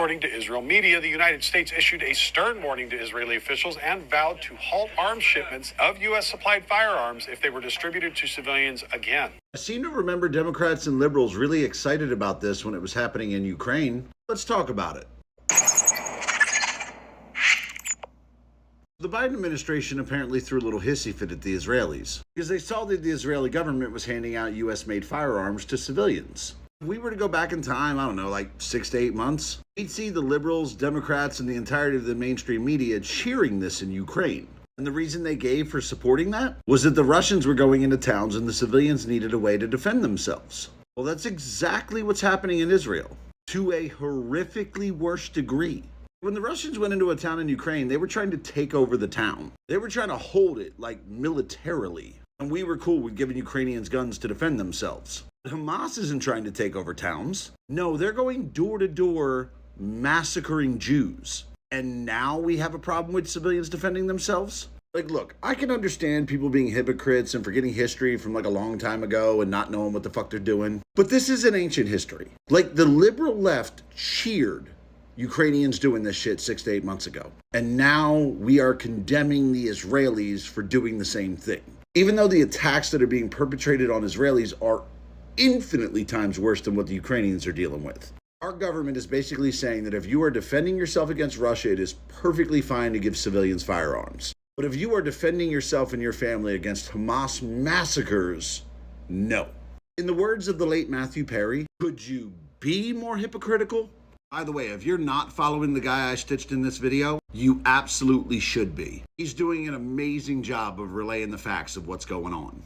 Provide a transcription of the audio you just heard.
According to Israel media, the United States issued a stern warning to Israeli officials and vowed to halt arms shipments of U.S.-supplied firearms if they were distributed to civilians again. I seem to remember Democrats and liberals really excited about this when it was happening in Ukraine. Let's talk about it. The Biden administration apparently threw a little hissy fit at the Israelis because they saw that the Israeli government was handing out U.S.-made firearms to civilians. If we were to go back in time, I don't know, like 6 to 8 months, we'd see the liberals, Democrats, and the entirety of the mainstream media cheering this in Ukraine. And the reason they gave for supporting that was that the Russians were going into towns and the civilians needed a way to defend themselves. Well, that's exactly what's happening in Israel, to a horrifically worse degree. When the Russians went into a town in Ukraine, they were trying to take over the town. They were trying to hold it, like, militarily. And we were cool with giving Ukrainians guns to defend themselves. But Hamas isn't trying to take over towns. No, they're going door to door, massacring Jews. And now we have a problem with civilians defending themselves? Like, look, I can understand people being hypocrites and forgetting history from like a long time ago and not knowing what the fuck they're doing. But this is an ancient history. Like, the liberal left cheered Ukrainians doing this shit 6 to 8 months ago. And now we are condemning the Israelis for doing the same thing. Even though the attacks that are being perpetrated on Israelis are infinitely times worse than what the Ukrainians are dealing with. Our government is basically saying that if you are defending yourself against Russia, it is perfectly fine to give civilians firearms. But if you are defending yourself and your family against Hamas massacres, no. In the words of the late Matthew Perry, could you be more hypocritical? By the way, if you're not following the guy I stitched in this video, you absolutely should be. He's doing an amazing job of relaying the facts of what's going on.